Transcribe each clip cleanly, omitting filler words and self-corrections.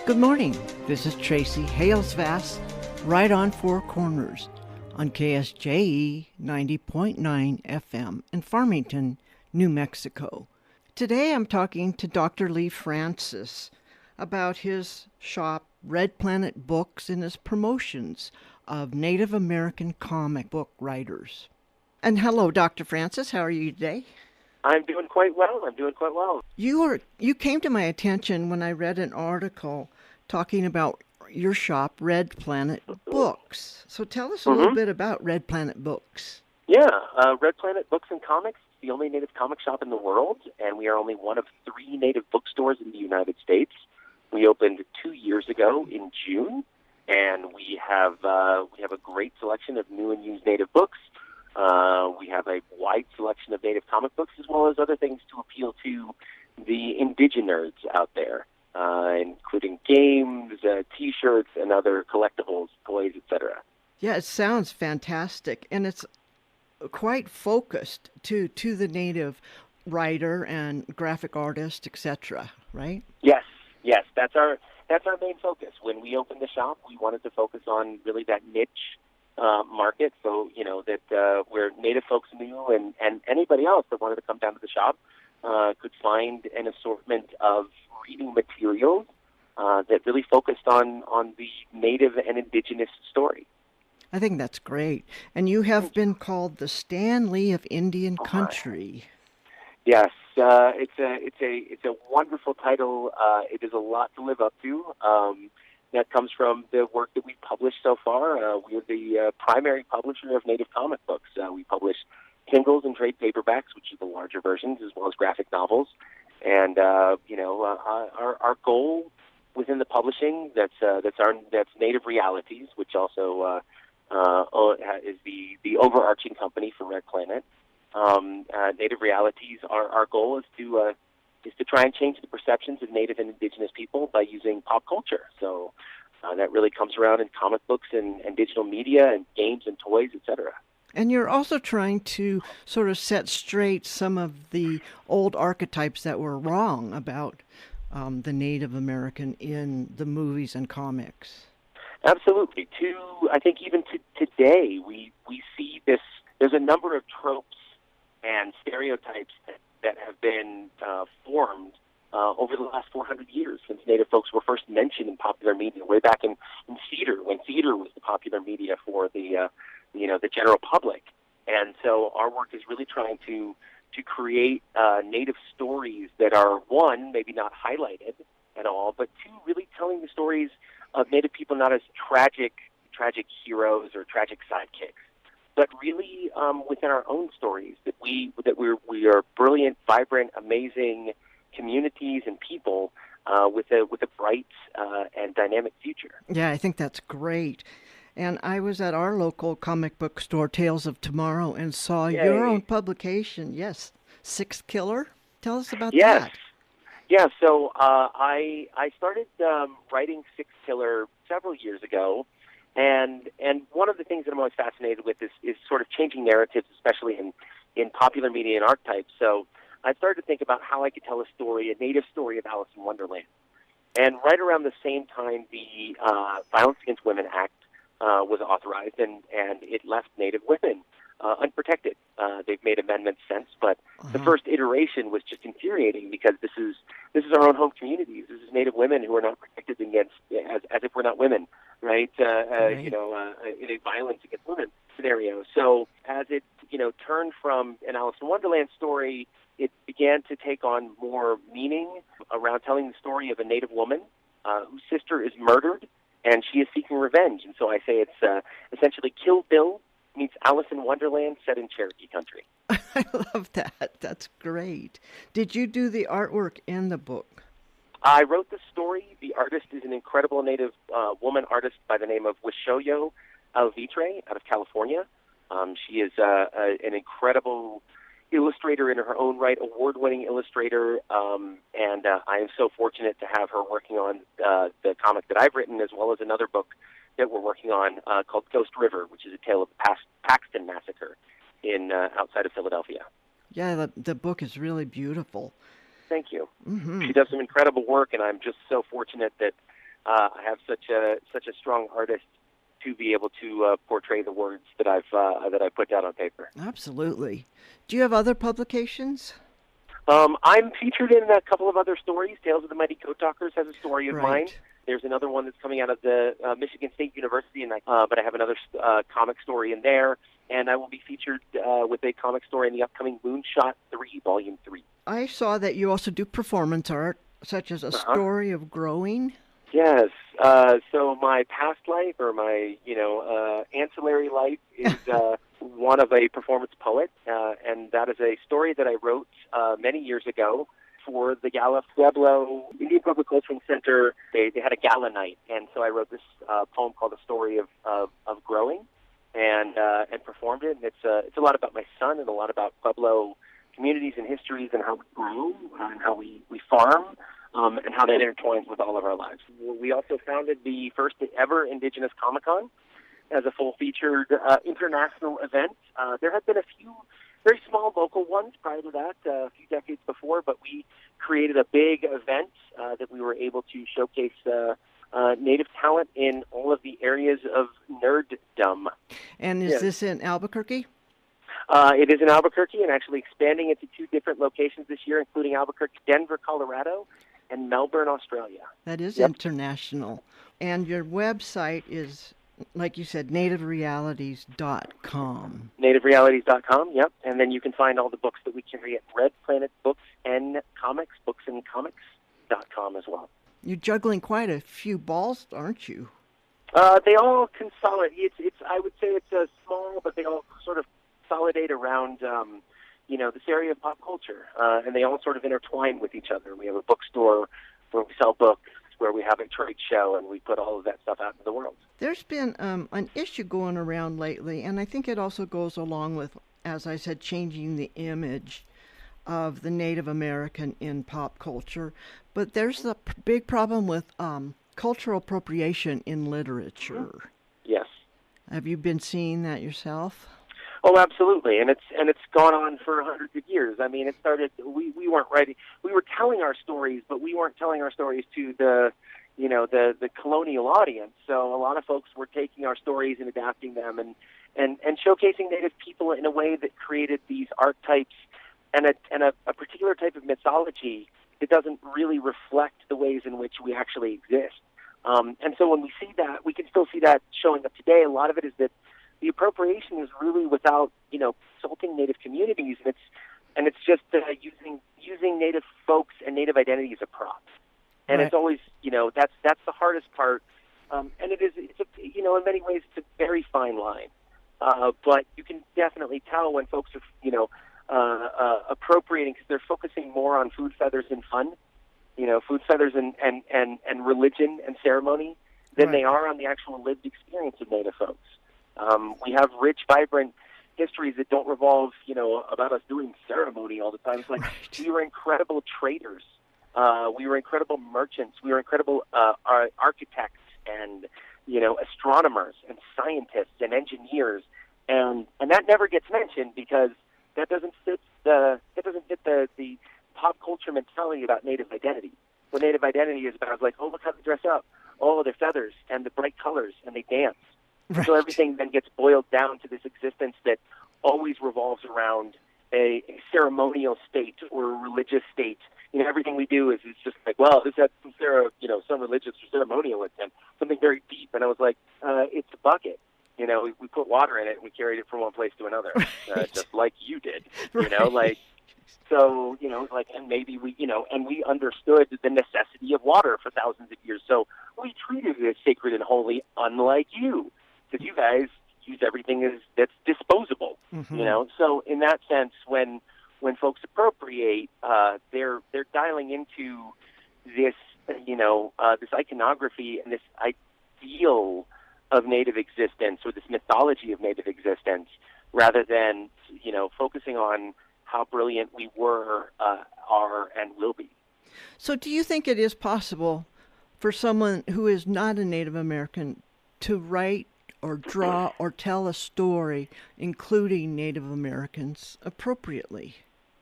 Good morning. This is Tracy Halesvass, right on Four Corners on KSJE 90.9 FM in Farmington, New Mexico. Today I'm talking to Dr. Lee Francis about his shop, Red Planet Books, and his promotions of Native American comic book writers. And hello, Dr. Francis. How are you today? I'm doing quite well. You came to my attention when I read an article talking about your shop, Red Planet Books. So tell us a little bit about Red Planet Books. Yeah, Red Planet Books and Comics is the only Native comic shop in the world, and we are only one of 3 Native bookstores in the United States. We opened 2 years ago in June, and we have a great selection of new and used Native books. We have a wide selection of Native comic books, as well as other things to appeal to the indigenous out there, including games, T-shirts, and other collectibles, toys, etc. Yeah, it sounds fantastic, and it's quite focused to the Native writer and graphic artist, etc. Right? Yes, that's our main focus. When we opened the shop, we wanted to focus on really that niche market, so that where Native folks knew and anybody else that wanted to come down to the shop could find an assortment of reading materials that really focused on the Native and indigenous story. I think that's great. And you have been called the Stan Lee of Indian Country. Yes, it's a wonderful title. It is a lot to live up to. That comes from the work that we've published so far. We're the primary publisher of Native comic books. We publish Kindles and trade paperbacks, which are the larger versions, as well as graphic novels. And our goal within the publishing that's Native Realities, which also is the overarching company for Red Planet. Native Realities. Our goal is to try and change the perceptions of Native and Indigenous people by using pop culture. So that really comes around in comic books and digital media and games and toys, etc. And you're also trying to sort of set straight some of the old archetypes that were wrong about the Native American in the movies and comics. Absolutely. I think even today we see this. There's a number of tropes and stereotypes that have been formed over the last 400 years since Native folks were first mentioned in popular media, way back in theater, when theater was the popular media for the general public. And so our work is really trying to create Native stories that are, one, maybe not highlighted at all, but two, really telling the stories of Native people not as tragic heroes or tragic sidekicks, but really within our own stories, that we are brilliant, vibrant, amazing communities and people with a bright and dynamic future. Yeah, I think that's great. And I was at our local comic book store, Tales of Tomorrow, and saw your own publication. Yes, Sixth Killer. Tell us about that. Yeah, so I started writing Sixth Killer several years ago. And one of the things that I'm always fascinated with is sort of changing narratives, especially in popular media and archetypes. So I started to think about how I could tell a Native story of Alice in Wonderland. And right around the same time, the Violence Against Women Act was authorized, and it left Native women unprotected. They've made amendments since, but the first iteration was just infuriating because this is our own home communities. This is Native women who are not protected against, as if we're not women, right? In a violence against women scenario. So as it turned from an Alice in Wonderland story, it began to take on more meaning around telling the story of a Native woman whose sister is murdered, and she is seeking revenge. And so I say it's essentially Kill Bill meets Alice in Wonderland set in Cherokee country. I love that. That's great. Did you do the artwork in the book? I wrote the story. The artist is an incredible Native woman artist by the name of Wishoyo Alvitre out of California. She is an incredible illustrator in her own right, award-winning illustrator, and I am so fortunate to have her working on the comic that I've written, as well as another book that we're working on called Ghost River, which is a tale of the Paxton Massacre in outside of Philadelphia. Yeah, the book is really beautiful. Thank you. Mm-hmm. She does some incredible work, and I'm just so fortunate that I have such a strong artist to be able to portray the words that I put down on paper. Absolutely. Do you have other publications? I'm featured in a couple of other stories. Tales of the Mighty Coat Talkers has a story of mine. Right. There's another one that's coming out of the Michigan State University, but I have another comic story in there. And I will be featured with a comic story in the upcoming Moonshot 3, Volume 3. I saw that you also do performance art, such as a story of growing. Yes. So my past life, or my ancillary life, is one of a performance poet, and that is a story that I wrote many years ago for the Gala Pueblo Indian Public Cultural Center. They had a gala night, and so I wrote this poem called "The Story of Growing," and performed it. And it's a lot about my son and a lot about Pueblo communities and histories and how we grow and how we farm. And how that intertwines with all of our lives. We also founded the first ever Indigenous Comic-Con as a full-featured international event. There had been a few very small local ones prior to that, a few decades before, but we created a big event that we were able to showcase Native talent in all of the areas of nerddom. And is this in Albuquerque? It is in Albuquerque, and actually expanding it to 2 different locations this year, including Albuquerque, Denver, Colorado, and Melbourne, Australia. That is international. And your website is, like you said, nativerealities.com. Nativerealities.com, yep. And then you can find all the books that we carry at Red Planet Books and Comics, booksandcomics.com as well. You're juggling quite a few balls, aren't you? They all consolidate. I would say it's a small, but they all sort of consolidate around this area of pop culture, and they all sort of intertwine with each other. We have a bookstore where we sell books, where we have a trade show, and we put all of that stuff out into the world. There's been an issue going around lately, and I think it also goes along with, as I said, changing the image of the Native American in pop culture. But there's a big problem with cultural appropriation in literature. Yes. Have you been seeing that yourself? Oh, absolutely, and it's gone on for hundreds of years. I mean, it started. We weren't writing. We were telling our stories, but we weren't telling our stories to the colonial audience. So a lot of folks were taking our stories and adapting them and showcasing Native people in a way that created these archetypes and a particular type of mythology that doesn't really reflect the ways in which we actually exist. And so when we see that, we can still see that showing up today. A lot of it is that the appropriation is really without, consulting Native communities, and it's just using Native folks and Native identity as a prop. And It's always, that's the hardest part. And it's in many ways it's a very fine line. But you can definitely tell when folks are, appropriating, because they're focusing more on food, feathers, and fun, food, feathers, and religion and ceremony than they are on the actual lived experience of Native folks. We have rich, vibrant histories that don't revolve, about us doing ceremony all the time. It's like we were incredible traders. We were incredible merchants. We were incredible architects and, astronomers and scientists and engineers. And that never gets mentioned because that doesn't fit the pop culture mentality about Native identity. What Native identity is about is like, oh, look how they dress up. Oh, their feathers and the bright colors and they dance. Right. So everything then gets boiled down to this existence that always revolves around a ceremonial state or a religious state. Everything we do is just like, well, this has some religious or ceremonial intent, something very deep. And I was like, it's a bucket. We put water in it and we carried it from one place to another, just like you did. So, and maybe and we understood the necessity of water for thousands of years. So we treated it as sacred and holy, unlike you. Because you guys use everything that's disposable, So in that sense, when folks appropriate, they're dialing into this, this iconography and this ideal of Native existence or this mythology of Native existence, rather than focusing on how brilliant we were, are, and will be. So, do you think it is possible for someone who is not a Native American to write or draw or tell a story including Native Americans appropriately?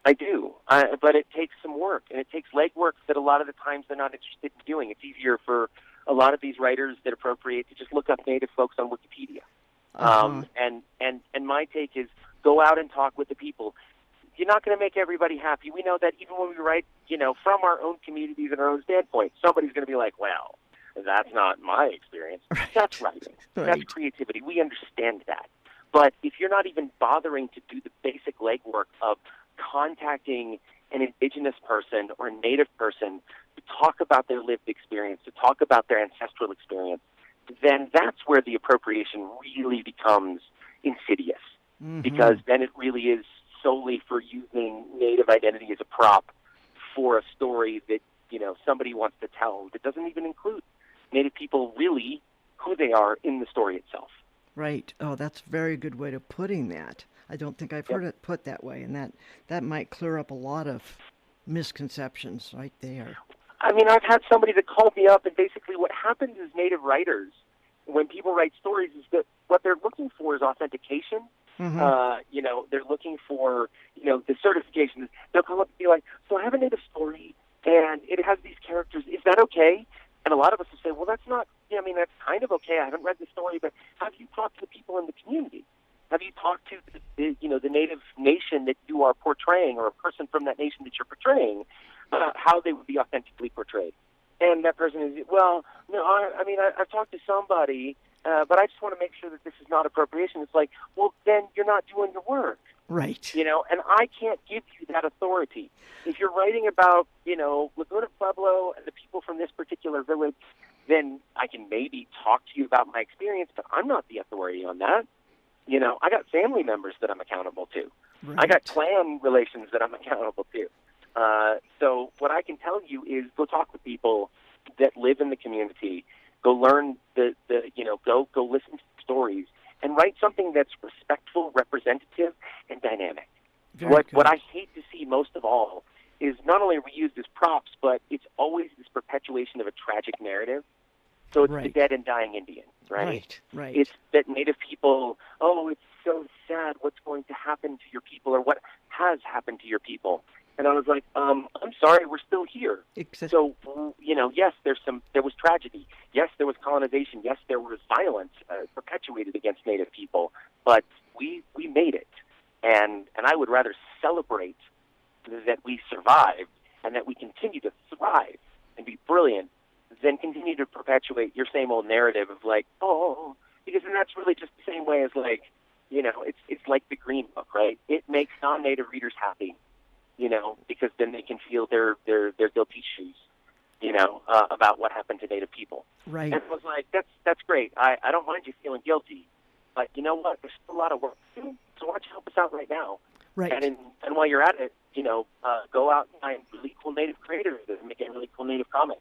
I do, but it takes some work, and it takes legwork that a lot of the times they're not interested in doing. It's easier for a lot of these writers that appropriate to just look up Native folks on Wikipedia. And my take is go out and talk with the people. You're not going to make everybody happy. We know that even when we write, from our own communities and our own standpoint, somebody's going to be like, well, that's not my experience. Right. That's writing. Right. That's creativity. We understand that. But if you're not even bothering to do the basic legwork of contacting an indigenous person or a Native person to talk about their lived experience, to talk about their ancestral experience, then that's where the appropriation really becomes insidious. Mm-hmm. Because then it really is solely for using Native identity as a prop for a story that, somebody wants to tell that doesn't even include Native people really who they are in the story itself. Right. Oh, that's a very good way of putting that. I don't think I've heard it put that way, and that might clear up a lot of misconceptions right there. I mean, I've had somebody that called me up, and basically what happens is Native writers, when people write stories, is that what they're looking for is authentication. Mm-hmm. They're looking for, the certification. They'll come up and be like, so I have a Native story, and it has these characters. Is that okay? And a lot of us will say, well, that's not, that's kind of okay. I haven't read the story, but have you talked to the people in the community? Have you talked to the Native nation that you are portraying, or a person from that nation that you're portraying, about how they would be authentically portrayed? And that person is, well, no, I've talked to somebody, but I just want to make sure that this is not appropriation. It's like, well, then you're not doing your work. Right. And I can't give you that authority. If you're writing about, Laguna Pueblo and the people from this particular village, then I can maybe talk to you about my experience, but I'm not the authority on that. I got family members that I'm accountable to. Right. I got clan relations that I'm accountable to. So what I can tell you is go talk with people that live in the community. Go learn go listen to stories and write something that's respectful, representative, and dynamic. What I hate to see most of all is not only are we used as props, but it's always this perpetuation of a tragic narrative. So it's the dead and dying Indian, right? Right. It's that Native people, oh, it's so sad what's going to happen to your people or what has happened to your people. And I was like, I'm sorry, we're still here. So, yes, there was tragedy. Yes, there was colonization. Yes, there was violence perpetuated against Native people. But we made it. And I would rather celebrate that we survived and that we continue to thrive and be brilliant than continue to perpetuate your same old narrative of like, because then that's really just the same way as like, it's like the Green Book, right? It makes non-Native readers happy. Because then they can feel their guilty shoes, about what happened to Native people. Right. And I was like, that's great. I don't mind you feeling guilty, but you know what? There's still a lot of work to do. So why don't you help us out right now? Right. And while you're at it, go out and find really cool Native creators that are making really cool Native comics.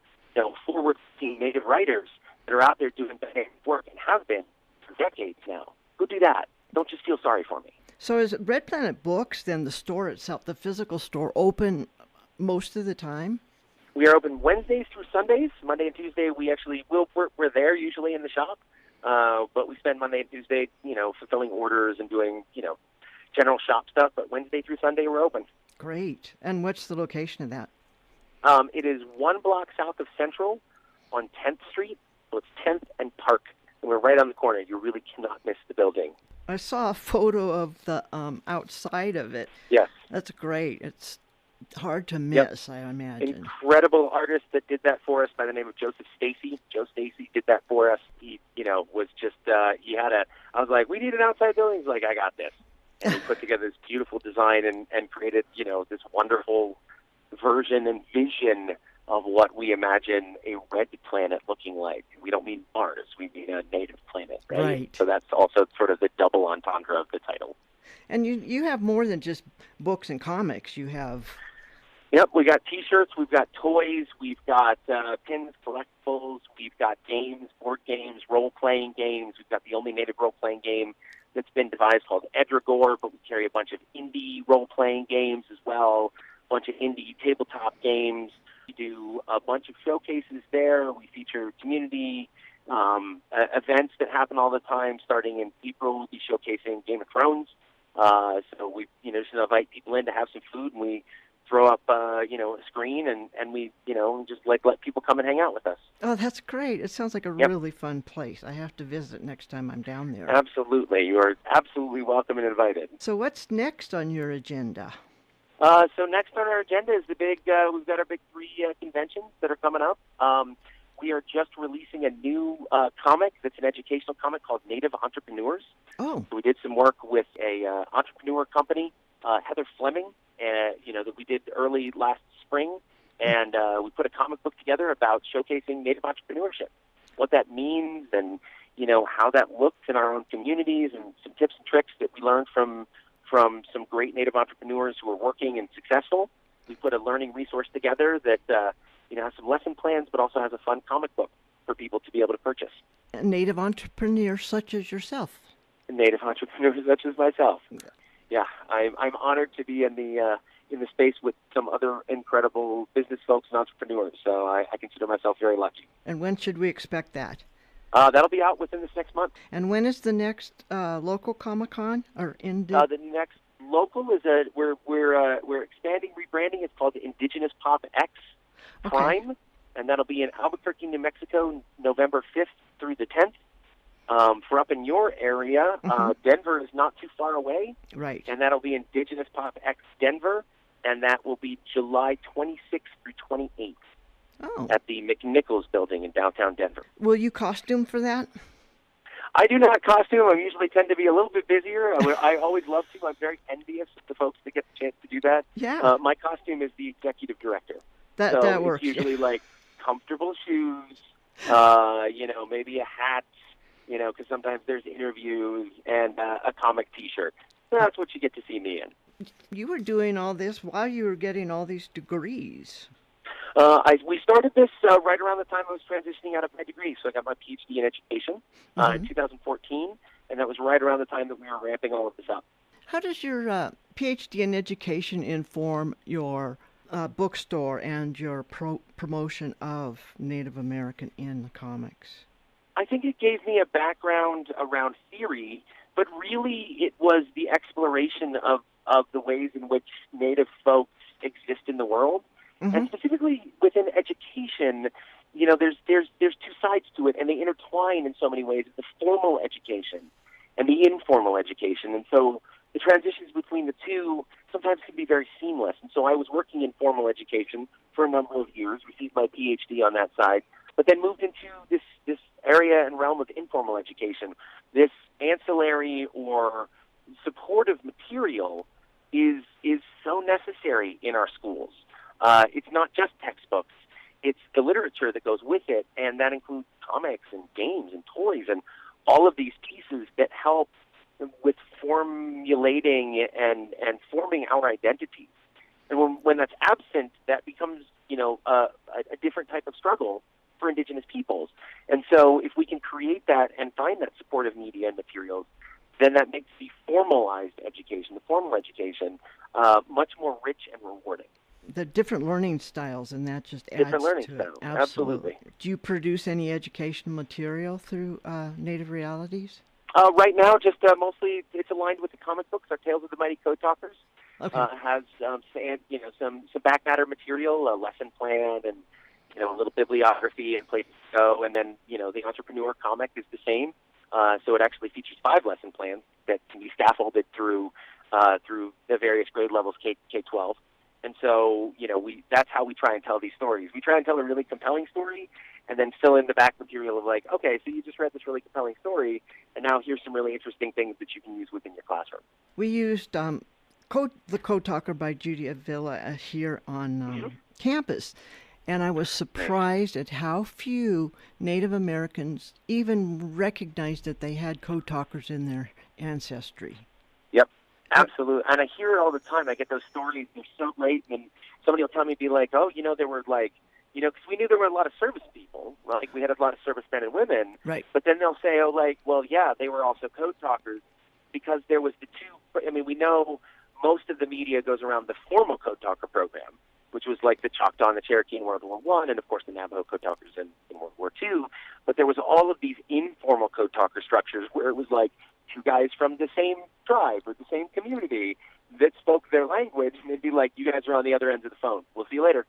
Forward-thinking Native writers that are out there doing dynamic work and have been for decades now. Go do that. Don't just feel sorry for me. So is Red Planet Books, then the store itself, the physical store, open most of the time? We are open Wednesdays through Sundays. Monday and Tuesday, we're there usually in the shop, but we spend Monday and Tuesday, fulfilling orders and doing, general shop stuff. But Wednesday through Sunday, we're open. Great. And what's the location of that? It is 1 block south of Central on 10th Street. So it's 10th and Park. And we're right on the corner. You really cannot miss the building. I saw a photo of the outside of it. Yes. That's great. It's hard to miss, I imagine. Incredible artist that did that for us by the name of Joseph Stacy. Joe Stacy did that for us. He, was just, I was like, we need an outside building. He's like, I got this. And he put together this beautiful design and created, this wonderful version and vision of what we imagine a red planet looking like. We don't mean Mars, we mean a native planet, right? So that's also sort of the double entendre of the title. And you have more than just books and comics. You have... Yep, we got T-shirts, we've got toys, we've got pins, collectibles, we've got games, board games, role-playing games. We've got the only native role-playing game that's been devised called Edragore, but we carry a bunch of indie role-playing games as well, a bunch of indie tabletop games. We do a bunch of showcases there. We feature community events that happen all the time. Starting in April, we'll be showcasing Game of Thrones. So we just invite people in to have some food, and we throw up, a screen, and we, just let people come and hang out with us. Oh, that's great. It sounds like a Yep. really fun place. I have to visit next time I'm down there. Absolutely. You are absolutely welcome and invited. So what's next on your agenda? So next on our agenda is we've got our big 3 conventions that are coming up. We are just releasing a new comic that's an educational comic called Native Entrepreneurs. Oh. So we did some work with a entrepreneur company, Heather Fleming, that we did early last spring, and we put a comic book together about showcasing Native entrepreneurship, what that means, and how that looks in our own communities, and some tips and tricks that we learned from some great Native entrepreneurs who are working and successful. We put a learning resource together that has some lesson plans, but also has a fun comic book for people to be able to purchase. Native entrepreneurs such as yourself. Native entrepreneurs such as myself. Yeah, I'm honored to be in the space with some other incredible business folks and entrepreneurs. So I consider myself very lucky. And when should we expect that? That'll be out within this next month. And when is the next local Comic-Con or The next local is we're expanding, rebranding. It's called the Indigenous Pop X Prime, and that'll be in Albuquerque, New Mexico, November 5th through the 10th. For up in your area, Denver is not too far away. Right. And that'll be Indigenous Pop X Denver, and that will be July 26th through 28th at the McNichols Building in downtown Denver. Will you costume for that? I do not costume. I usually tend to be a little bit busier. I always love to. I'm very envious of the folks that get the chance to do that. Yeah. My costume is the executive director. That works. It's usually like comfortable shoes, maybe a hat, because sometimes there's interviews, and a comic T-shirt. So that's what you get to see me in. You were doing all this while you were getting all these degrees. We started this right around the time I was transitioning out of my degree. So I got my PhD in education in 2014, and that was right around the time that we were ramping all of this up. How does your PhD in education inform your bookstore and your promotion of Native American in the comics? I think it gave me a background around theory, but really it was the exploration of the ways in which Native folks exist in the world. And specifically within education, there's 2 sides to it, and they intertwine in so many ways. The formal education and the informal education. And so the transitions between the two sometimes can be very seamless. And so I was working in formal education for a number of years, received my PhD on that side, but then moved into this area and realm of informal education. This ancillary or supportive material is so necessary in our schools. It's not just textbooks. It's the literature that goes with it, and that includes comics and games and toys and all of these pieces that help with formulating and forming our identities. And when that's absent, that becomes, a different type of struggle for Indigenous peoples. And so if we can create that and find that supportive media and materials, then that makes the formalized education, the formal education, much more rich and rewarding. The different learning styles, and that just adds different learning to styles. it. Absolutely. Do you produce any educational material through Native Realities? Right now, just mostly it's aligned with the comic books. Our Tales of the Mighty Code Talkers has some back matter material, a lesson plan, and a little bibliography and places to go. And then the Entrepreneur comic is the same. So it actually features 5 lesson plans that can be scaffolded through the various grade levels, K-12. And so, that's how we try and tell these stories. We try and tell a really compelling story and then fill in the back material of like, okay, so you just read this really compelling story, and now here's some really interesting things that you can use within your classroom. We used The Code Talker by Judy Avila here on campus, and I was surprised at how few Native Americans even recognized that they had code talkers in their ancestry. Yep. Absolutely. And I hear it all the time. I get those stories. They're so great. And somebody will tell me, be like, oh, there were like, because we knew there were a lot of service people. Like we had a lot of service men and women. Right. But then they'll say, they were also code talkers because there was the two. I mean, we know most of the media goes around the formal code talker program, which was like the Choctaw and the Cherokee in World War I, and of course the Navajo code talkers in World War II. But there was all of these informal code talker structures where it was like 2 guys from the same tribe or the same community, that spoke their language, and they'd be like, "You guys are on the other end of the phone. We'll see you later."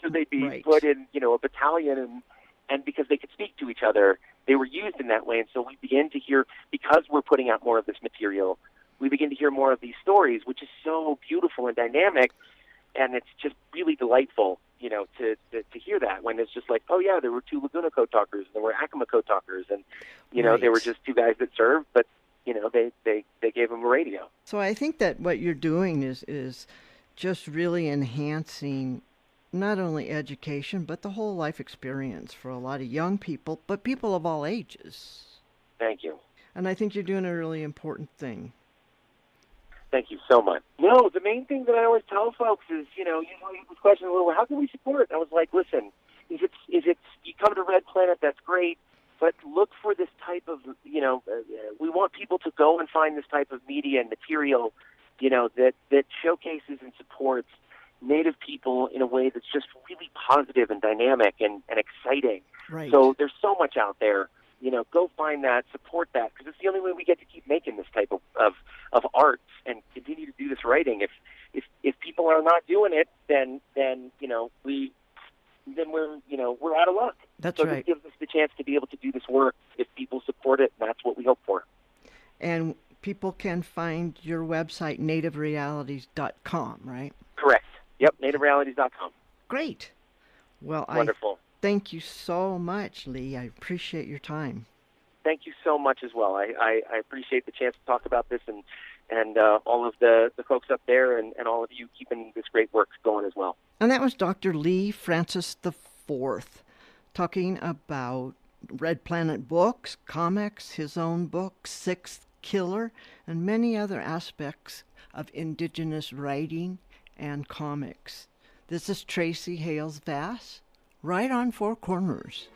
So they'd be Right. put in, a battalion, and because they could speak to each other, they were used in that way. And so we begin to hear, because we're putting out more of this material, we begin to hear more of these stories, which is so beautiful and dynamic, and it's just really delightful, to hear that, when it's just like, oh yeah, there were two Laguna code talkers, and there were Acoma code talkers, and Right. they were just two guys that served, but they gave them a radio. So I think that what you're doing is just really enhancing not only education, but the whole life experience for a lot of young people, but people of all ages. Thank you. And I think you're doing a really important thing. Thank you so much. No, the main thing that I always tell folks is, you get this question, well, how can we support? And I was like, listen, if it's you come to Red Planet, that's great, but look for this type of, we want people to go and find this type of media and material, that showcases and supports Native people in a way that's just really positive and dynamic and exciting. Right. So there's so much out there. Go find that, support that, because it's the only way we get to keep making this type of art and continue to do this writing. If people are not doing it, then we're out of luck. That's so right. This gives us the chance to be able to do this work if people support it, and that's what we hope for. And people can find your website, nativerealities.com, right? Correct. Yep, nativerealities.com. Great. Well, Wonderful. Thank you so much, Lee. I appreciate your time. Thank you so much as well. I appreciate the chance to talk about this and all of the folks up there and all of you keeping this great work going as well. And that was Dr. Lee Francis IV talking about Red Planet books, comics, his own book, Sixth Killer, and many other aspects of Indigenous writing and comics. This is Tracy Hales-Vass, right on Four Corners,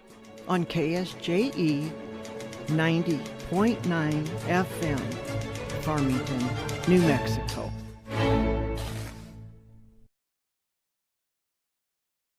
on KSJE 90.9 FM, Farmington, New Mexico.